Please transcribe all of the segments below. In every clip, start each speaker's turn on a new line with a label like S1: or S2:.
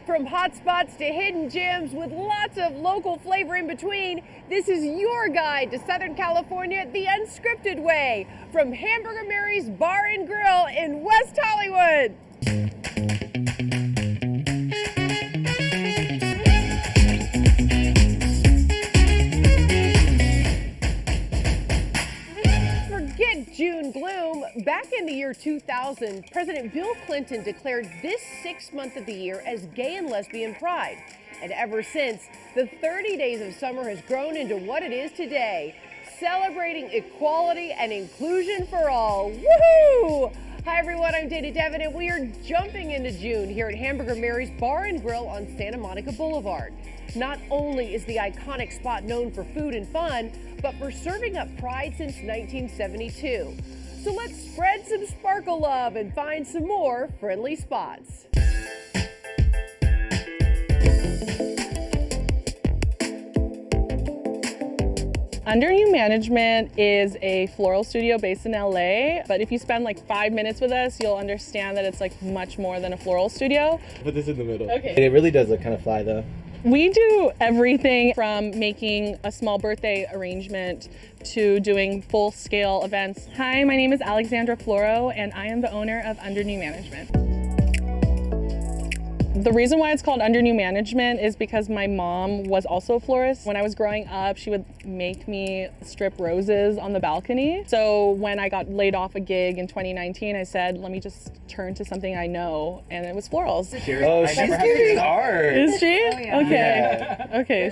S1: From hot spots to hidden gems with lots of local flavor in between, this is your guide to Southern California the unscripted way from Hamburger Marys Bar and Grill in West Hollywood. Forget June gloom. Back in the year 2000, President Bill Clinton declared this 6th month of the year as Gay and Lesbian Pride. And ever since, the 30 days of summer has grown into what it is today, celebrating equality and inclusion for all. Woohoo! Hi everyone, I'm Dana Devin, and we are jumping into June here at Hamburger Marys Bar and Grill on Santa Monica Boulevard. Not only is the iconic spot known for food and fun, but for serving up pride since 1972. So let's spread some sparkle love and find some more friendly spots.
S2: Under New Management is a floral studio based in LA, but if you spend like 5 minutes with us, you'll understand that it's like much more than a floral studio.
S3: Put this in the middle.
S2: Okay.
S3: And it really does look kind of fly though.
S2: We do everything from making a small birthday arrangement to doing full-scale events. Hi, my name is Alexandra Floro, and I am the owner of Under New Management. The reason why it's called Under New Management is because my mom was also a florist. When I was growing up, she would make me strip roses on the balcony. So when I got laid off a gig in 2019, I said, let me just turn to something I know, and it was florals.
S3: Oh, she's giving art.
S2: Is she?
S4: Oh, yeah.
S2: Okay.
S3: Yeah.
S2: Okay,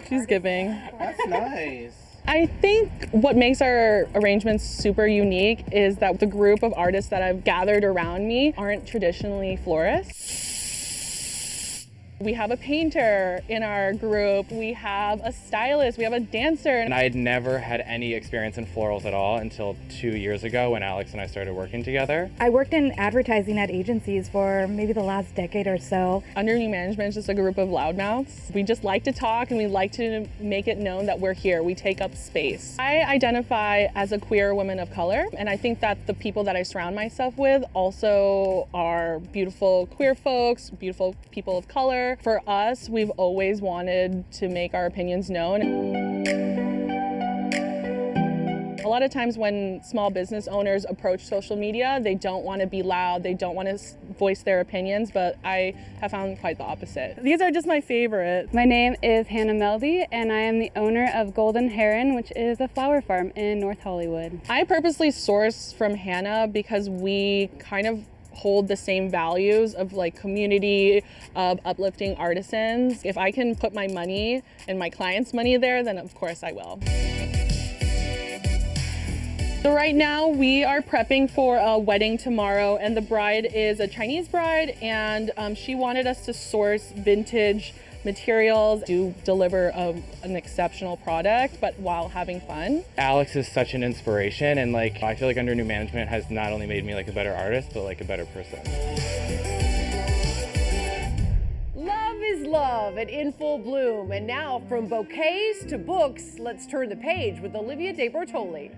S2: she's giving.
S3: That's nice.
S2: I think what makes our arrangements super unique is that the group of artists that I've gathered around me aren't traditionally florists. We have a painter in our group, we have a stylist, we have a dancer.
S5: And I had never had any experience in florals at all until 2 years ago when Alex and I started working together.
S4: I worked in advertising at agencies for maybe the last decade or so.
S2: Under New Management is just a group of loudmouths. We just like to talk and we like to make it known that we're here. We take up space. I identify as a queer woman of color, and I think that the people that I surround myself with also are beautiful queer folks, beautiful people of color. For us, we've always wanted to make our opinions known. A lot of times when small business owners approach social media, they don't want to be loud, they don't want to voice their opinions, but I have found quite the opposite. These are just my favorite.
S6: My name is Hannah Meldy, and I am the owner of Golden Heron, which is a flower farm in North Hollywood.
S2: I purposely source from Hannah because we kind of hold the same values of like community, of uplifting artisans. If I can put my money and my clients' money there, then of course I will. So right now we are prepping for a wedding tomorrow, and the bride is a Chinese bride, and she wanted us to source vintage materials, to deliver an exceptional product, but while having fun.
S5: Alex is such an inspiration, and like I feel like Under New Management has not only made me like a better artist, but like a better person.
S1: Love is love and in full bloom. And now from bouquets to books, let's turn the page with Olivia de Rotoli.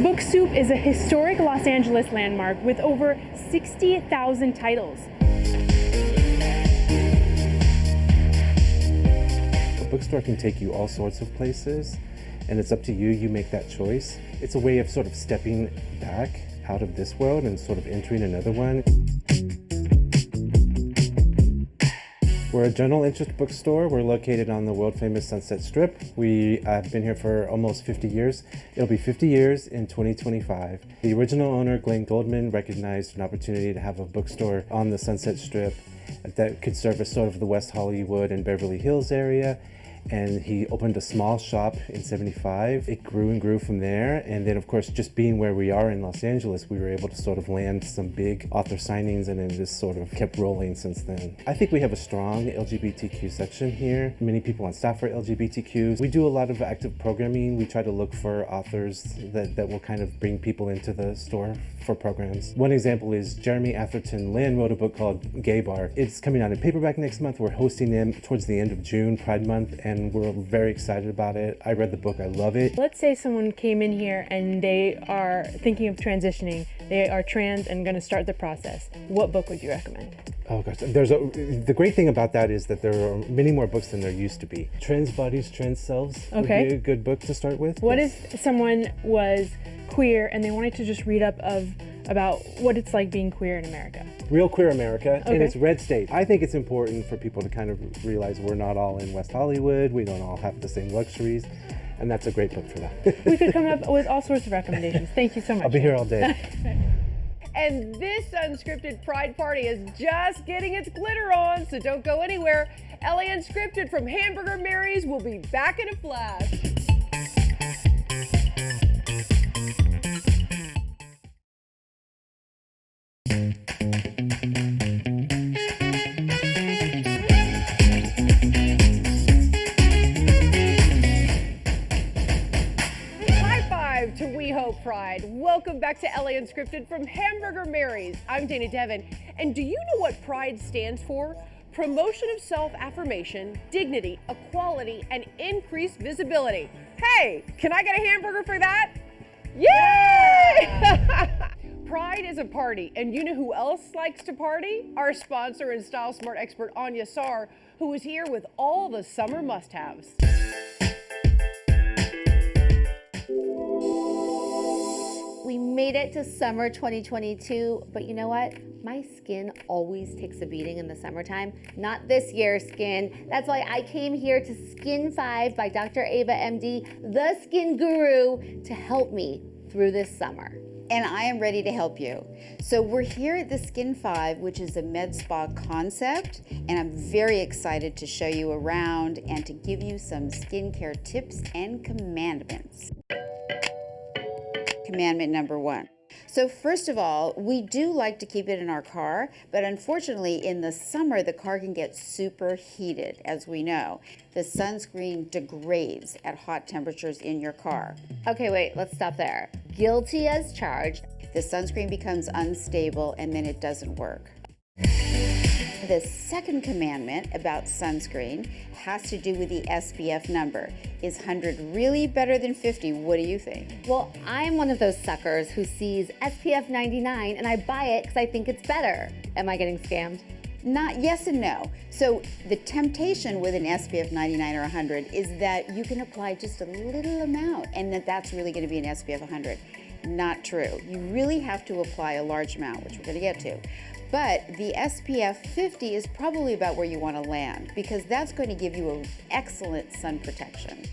S7: Book Soup is a historic Los Angeles landmark with over 60,000 titles.
S8: A bookstore can take you all sorts of places, and it's up to you. You make that choice. It's a way of sort of stepping back out of this world and sort of entering another one. We're a general interest bookstore. We're located on the world-famous Sunset Strip. We have been here for almost 50 years. It'll be 50 years in 2025. The original owner, Glenn Goldman, recognized an opportunity to have a bookstore on the Sunset Strip that could service sort of the West Hollywood and Beverly Hills area. And he opened a small shop in '75. It grew and grew from there. And then, of course, just being where we are in Los Angeles, we were able to sort of land some big author signings, and then just sort of kept rolling since then. I think we have a strong LGBTQ section here. Many people on staff are LGBTQ. We do a lot of active programming. We try to look for authors that will kind of bring people into the store for programs. One example is Jeremy Atherton Lynn wrote a book called Gay Bar. It's coming out in paperback next month. We're hosting them towards the end of June, Pride Month, and and we're very excited about it. I read the book, I love it.
S7: Let's say someone came in here and they are thinking of transitioning. They are trans and going to start the process. What book would you recommend?
S8: Oh gosh, the great thing about that is that there are many more books than there used to be. Trans Bodies, Trans Selves would be a good book to start with.
S7: What if someone was queer and they wanted to just read up about what it's like being queer in America?
S8: Real Queer America in its red state. I think it's important for people to kind of realize we're not all in West Hollywood, we don't all have the same luxuries, and that's a great book for that.
S7: We could come up with all sorts of recommendations. Thank you so much.
S8: I'll be here all day.
S1: And this Unscripted Pride Party is just getting its glitter on, so don't go anywhere. LA Unscripted from Hamburger Marys will be back in a flash. To We Hope Pride. Welcome back to LA Unscripted from Hamburger Marys. I'm Dana Devin, and do you know what Pride stands for? Promotion of self-affirmation, dignity, equality, and increased visibility. Hey, can I get a hamburger for that? Yay! Pride is a party, and you know who else likes to party? Our sponsor and Style Smart expert Anya Sar, who is here with all the summer must-haves.
S9: We made it to summer 2022, but you know what? My skin always takes a beating in the summertime. Not this year, skin. That's why I came here to Skin 5 by Dr. Ava MD, the skin guru, to help me through this summer.
S10: And I am ready to help you. So we're here at the Skin 5, which is a med spa concept, and I'm very excited to show you around and to give you some skincare tips and commandments. Commandment number 1. So first of all, we do like to keep it in our car, but unfortunately in the summer, the car can get super heated, as we know. The sunscreen degrades at hot temperatures in your car.
S9: Okay, wait, let's stop there. Guilty as charged.
S10: The sunscreen becomes unstable and then it doesn't work. The second commandment about sunscreen has to do with the SPF number. Is 100 really better than 50? What do you think?
S9: Well, I'm one of those suckers who sees SPF 99 and I buy it because I think it's better. Am I getting scammed?
S10: Not yes and no. So the temptation with an SPF 99 or 100 is that you can apply just a little amount and that's really going to be an SPF 100. Not true. You really have to apply a large amount, which we're going to get to. But the SPF 50 is probably about where you want to land because that's going to give you an excellent sun protection.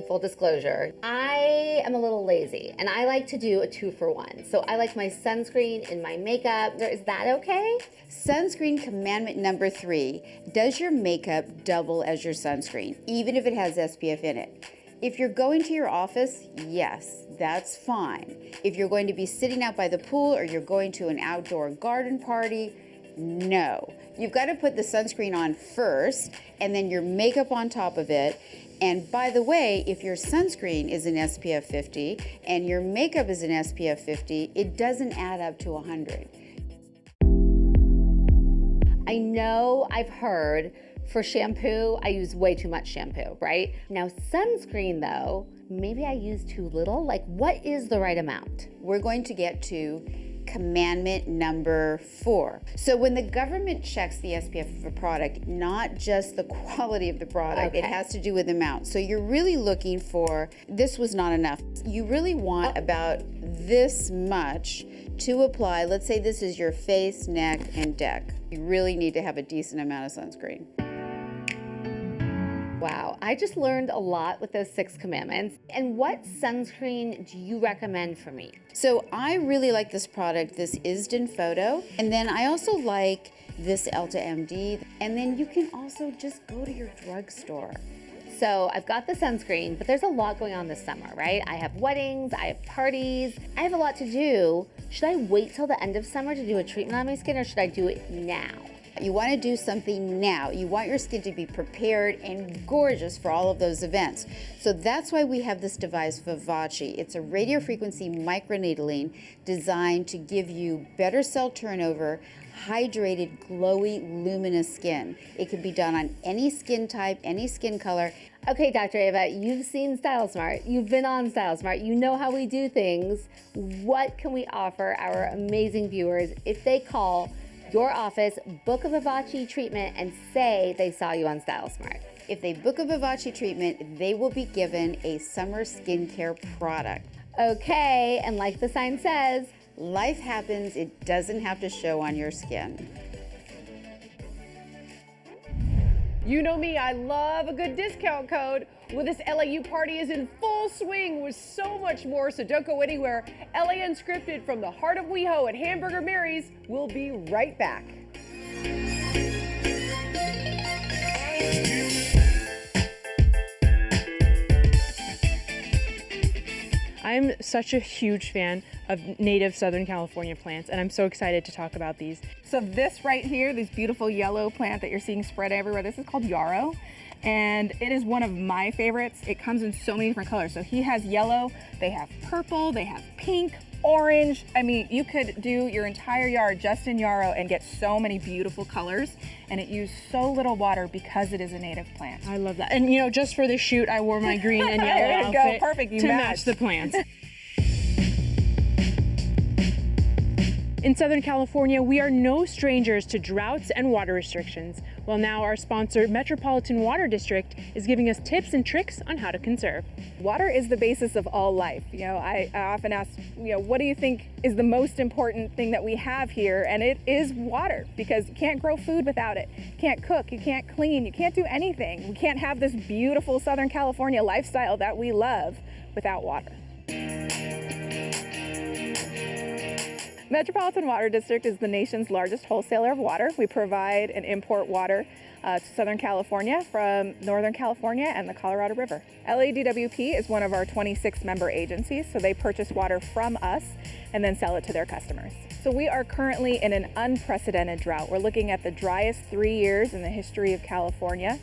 S9: Full disclosure, I am a little lazy and I like to do a 2-for-1. So I like my sunscreen in my makeup. Is that okay?
S10: Sunscreen commandment number 3. Does your makeup double as your sunscreen, even if it has SPF in it? If you're going to your office, yes, that's fine. If you're going to be sitting out by the pool or you're going to an outdoor garden party, no. You've got to put the sunscreen on first and then your makeup on top of it. And by the way, if your sunscreen is an SPF 50 and your makeup is an SPF 50, it doesn't add up to 100.
S9: I know I've heard for shampoo, I use way too much shampoo, right? Now sunscreen though, maybe I use too little. Like what is the right amount?
S10: We're going to get to commandment number 4. So when the government checks the SPF of a product, not just the quality of the product, it has to do with amount. So you're really looking for, this was not enough. You really want about this much to apply. Let's say this is your face, neck, and deck. You really need to have a decent amount of sunscreen.
S9: Wow, I just learned a lot with those 6 commandments. And what sunscreen do you recommend for me?
S10: So I really like this product, this Isden Photo. And then I also like this Elta MD. And then you can also just go to your drugstore.
S9: So I've got the sunscreen, but there's a lot going on this summer, right? I have weddings, I have parties, I have a lot to do. Should I wait till the end of summer to do a treatment on my skin or should I do it now?
S10: You want to do something now. You want your skin to be prepared and gorgeous for all of those events. So that's why we have this device, Vivace. It's a radiofrequency microneedling designed to give you better cell turnover, hydrated, glowy, luminous skin. It can be done on any skin type, any skin color.
S9: Okay, Dr. Ava, you've seen Style Smart. You've been on Style Smart. You know how we do things. What can we offer our amazing viewers if they call your office, book a Vivace treatment, and say they saw you on Style Smart?
S10: If they book a Vivace treatment, they will be given a summer skincare product.
S9: Okay, and like the sign says,
S10: life happens, it doesn't have to show on your skin.
S1: You know me, I love a good discount code. Well, this LAU party is in full swing with so much more, so don't go anywhere. LA Unscripted from the heart of WeHo at Hamburger Marys. We'll be right back.
S7: I'm such a huge fan of native Southern California plants, and I'm so excited to talk about these.
S11: So this right here, this beautiful yellow plant that you're seeing spread everywhere, this is called yarrow, and it is one of my favorites. It comes in so many different colors. So he has yellow, they have purple, they have pink, orange. I mean, you could do your entire yard just in yarrow and get so many beautiful colors, and it used so little water because it is a native plant.
S7: I love that. And you know, just for this shoot, I wore my green and yellow
S11: There you
S7: outfit
S11: go, perfect, you
S7: to
S11: matched.
S7: match the plants. In Southern California, we are no strangers to droughts and water restrictions. Well, now our sponsor, Metropolitan Water District, is giving us tips and tricks on how to conserve.
S11: Water is the basis of all life. You know, I often ask, what do you think is the most important thing that we have here? And it is water, because you can't grow food without it. You can't cook, you can't clean, you can't do anything. We can't have this beautiful Southern California lifestyle that we love without water. Metropolitan Water District is the nation's largest wholesaler of water. We provide and import water to Southern California from Northern California and the Colorado River. LADWP is one of our 26 member agencies, so they purchase water from us and then sell it to their customers. So we are currently in an unprecedented drought. We're looking at the driest 3 years in the history of California.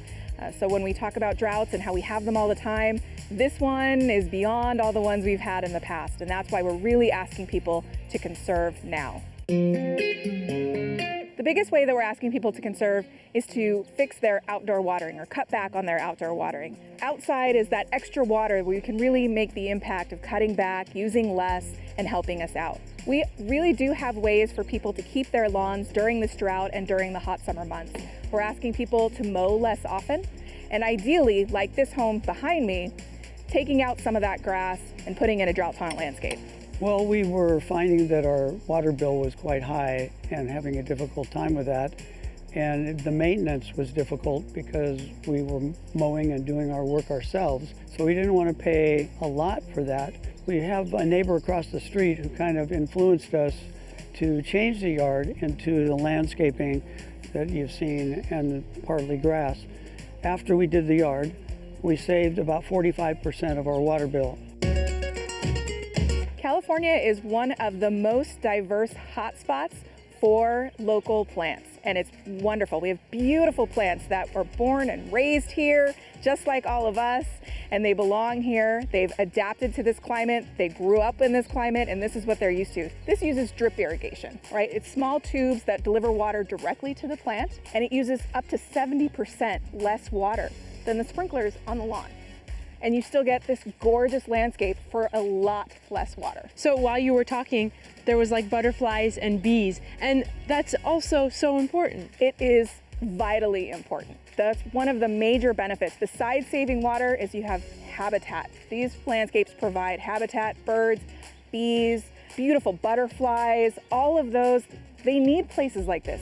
S11: So when we talk about droughts and how we have them all the time, this one is beyond all the ones we've had in the past, and that's why we're really asking people to conserve now. The biggest way that we're asking people to conserve is to fix their outdoor watering or cut back on their outdoor watering. Outside is that extra water where you can really make the impact of cutting back, using less, and helping us out. We really do have ways for people to keep their lawns during this drought and during the hot summer months. We're asking people to mow less often, and ideally, like this home behind me, taking out some of that grass and putting in a drought-tolerant landscape.
S12: Well, we were finding that our water bill was quite high and having a difficult time with that. And the maintenance was difficult because we were mowing and doing our work ourselves. So we didn't want to pay a lot for that. We have a neighbor across the street who kind of influenced us to change the yard into the landscaping that you've seen and partly grass. After we did the yard, we saved about 45% of our water bill.
S11: California is one of the most diverse hotspots for local plants, and it's wonderful. We have beautiful plants that were born and raised here, just like all of us, and they belong here. They've adapted to this climate, they grew up in this climate, and this is what they're used to. This uses drip irrigation, right? It's small tubes that deliver water directly to the plant, and it uses up to 70% less water than the sprinklers on the lawn. And you still get this gorgeous landscape for a lot less water.
S7: So while you were talking, there was like butterflies and bees, and that's also so important.
S11: It is vitally important. That's one of the major benefits. Besides saving water is you have habitat. These landscapes provide habitat, birds, bees, beautiful butterflies, all of those. They need places like this.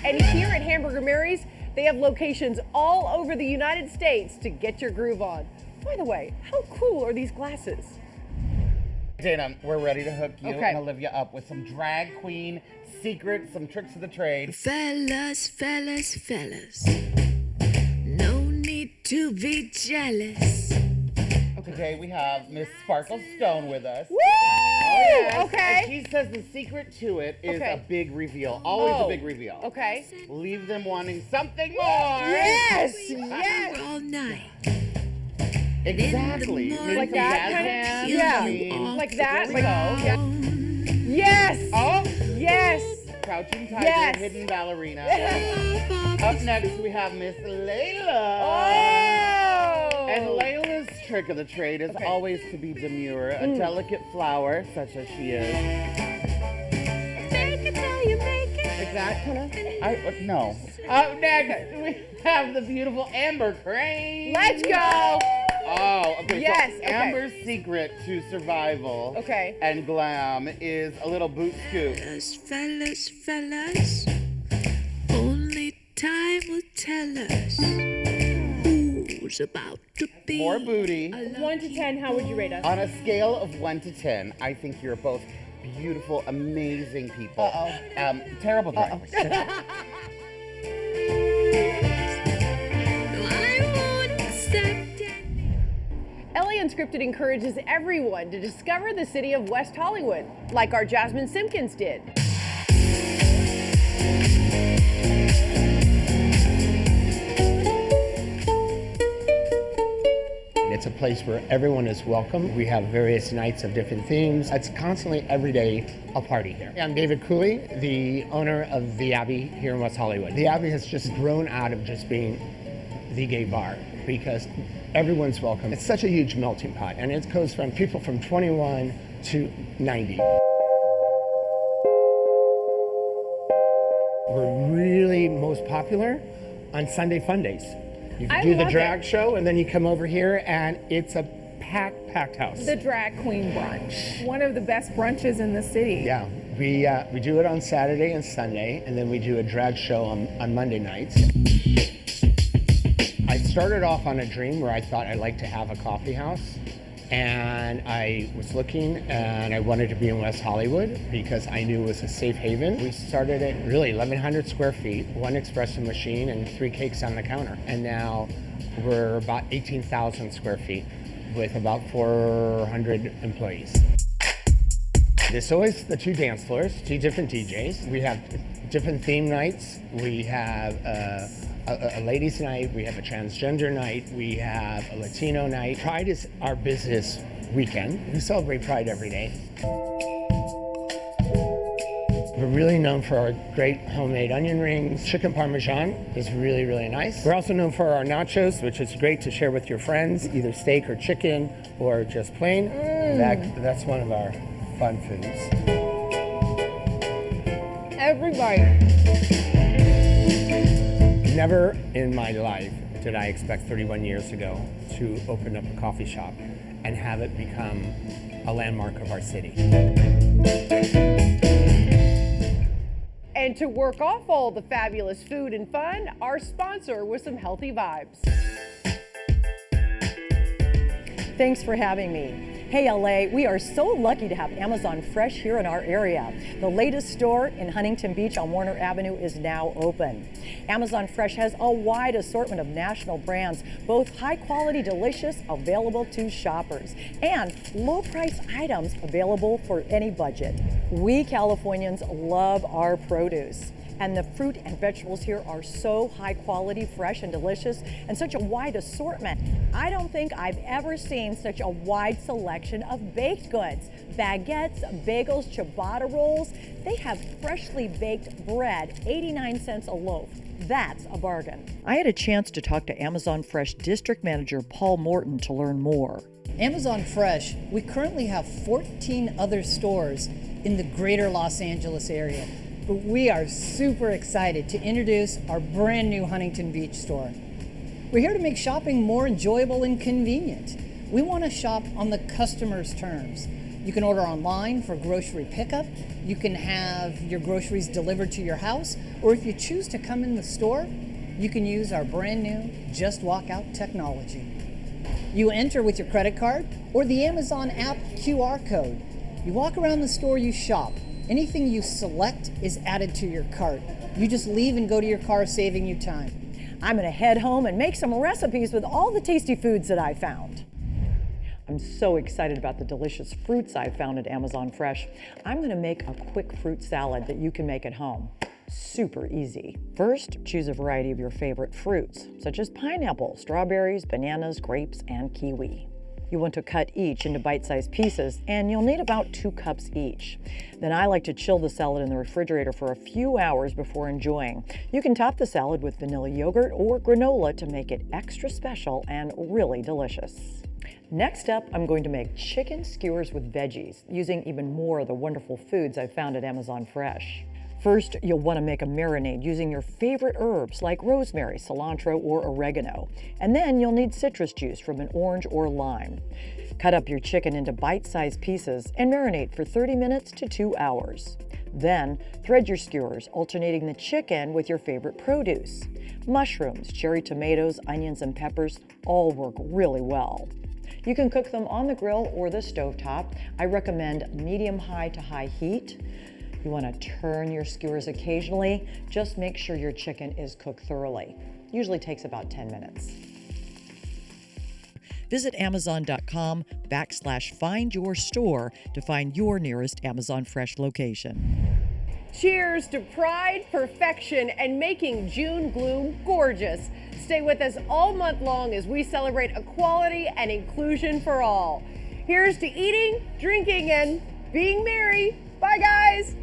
S1: And here at Hamburger Marys, they have locations all over the United States to get your groove on. By the way, how cool are these glasses?
S13: Dana, we're ready to hook you
S1: Okay.
S13: and Olivia up with some drag queen secrets, some tricks of the trade.
S14: Fellas, no need to be jealous.
S13: Today we have Miss Sparkle Stone with us.
S1: Woo!
S13: Okay. And she says the secret to it is a big reveal. Always a big reveal.
S1: Okay.
S13: Leave them wanting something more.
S1: Yes!
S14: All night.
S13: Exactly.
S1: Like that kind of? Yeah. Like that?
S13: Here we go.
S1: Yes!
S13: Oh!
S1: Yes!
S13: Crouching Tiger,
S1: Yes.
S13: Hidden Ballerina. Up next we have Miss Layla.
S1: Oh!
S13: And Layla's trick of the trade is always to be demure, a delicate flower such as she is.
S14: Make it till you make it.
S13: Like that kind of? No. Up next we have the beautiful Amber Crane.
S1: Let's go!
S13: Oh, okay.
S1: Yes,
S13: So
S1: okay.
S13: Amber's secret to survival and glam is a little boot scoop.
S14: Fellas, only time will tell us who's about to be.
S13: More booty.
S7: 1 to 10, how would you rate us?
S13: On a scale of 1 to 10, I think you're both beautiful, amazing people. Terrible drinks.
S1: Ellie Unscripted encourages everyone to discover the city of West Hollywood, like our Jasmine Simpkins did.
S15: It's a place where everyone is welcome. We have various nights of different themes. It's constantly, every day, a party here. I'm David Cooley, the owner of the Abbey here in West Hollywood. The Abbey has just grown out of just being the gay bar because everyone's welcome. It's such a huge melting pot, and it goes from people from 21 to 90. We're really most popular on Sunday Fun Days. You can do the drag show, and then you come over here, and it's a packed house.
S11: The drag queen brunch. One of the best brunches in the city.
S15: Yeah, we do it on Saturday and Sunday, and then we do a drag show on Monday nights. I started off on a dream where I thought I'd like to have a coffee house, and I was looking, and I wanted to be in West Hollywood because I knew it was a safe haven. We started at really 1,100 square feet, 1 espresso machine, and 3 cakes on the counter. And now we're about 18,000 square feet with about 400 employees. There's always the 2 dance floors, 2 different DJs. We have different theme nights. We have a ladies' night, we have a transgender night, we have a Latino night. Pride is our business weekend. We celebrate Pride every day. We're really known for our great homemade onion rings. Chicken Parmesan is really, really nice. We're also known for our nachos, which is great to share with your friends, either steak or chicken or just plain. That's one of our fun foods.
S1: Everybody.
S15: Never in my life did I expect 31 years ago to open up a coffee shop and have it become a landmark of our city.
S1: And to work off all the fabulous food and fun, our sponsor with some healthy vibes.
S16: Thanks for having me. Hey LA, we are so lucky to have Amazon Fresh here in our area. The latest store in Huntington Beach on Warner Avenue is now open. Amazon Fresh has a wide assortment of national brands, both high quality, delicious, available to shoppers, and low price items available for any budget. We Californians love our produce. And the fruit and vegetables here are so high quality, fresh and delicious, and such a wide assortment. I don't think I've ever seen such a wide selection of baked goods. Baguettes, bagels, ciabatta rolls. They have freshly baked bread, 89 cents a loaf. That's a bargain. I had a chance to talk to Amazon Fresh District Manager Paul Morton to learn more.
S17: Amazon Fresh, we currently have 14 other stores in the greater Los Angeles area. But we are super excited to introduce our brand new Huntington Beach store. We're here to make shopping more enjoyable and convenient. We want to shop on the customer's terms. You can order online for grocery pickup. You can have your groceries delivered to your house. Or if you choose to come in the store, you can use our brand new Just Walk Out technology. You enter with your credit card or the Amazon app QR code. You walk around the store, you shop. Anything you select is added to your cart. You just leave and go to your car, saving you time.
S16: I'm gonna head home and make some recipes with all the tasty foods that I found. I'm so excited about the delicious fruits I found at Amazon Fresh. I'm gonna make a quick fruit salad that you can make at home. Super easy. First, choose a variety of your favorite fruits, such as pineapple, strawberries, bananas, grapes, and kiwi. You want to cut each into bite-sized pieces, and you'll need about 2 cups each. Then I like to chill the salad in the refrigerator for a few hours before enjoying. You can top the salad with vanilla yogurt or granola to make it extra special and really delicious. Next up, I'm going to make chicken skewers with veggies, using even more of the wonderful foods I found at Amazon Fresh. First, you'll want to make a marinade using your favorite herbs like rosemary, cilantro, or oregano. And then you'll need citrus juice from an orange or lime. Cut up your chicken into bite-sized pieces and marinate for 30 minutes to 2 hours. Then, thread your skewers, alternating the chicken with your favorite produce. Mushrooms, cherry tomatoes, onions, and peppers all work really well. You can cook them on the grill or the stovetop. I recommend medium-high to high heat. You want to turn your skewers occasionally. Just make sure your chicken is cooked thoroughly. Usually takes about 10 minutes. Visit Amazon.com/find-your-store to find your nearest Amazon Fresh location.
S1: Cheers to pride, perfection, and making June gloom gorgeous. Stay with us all month long as we celebrate equality and inclusion for all. Here's to eating, drinking, and being merry. Bye, guys.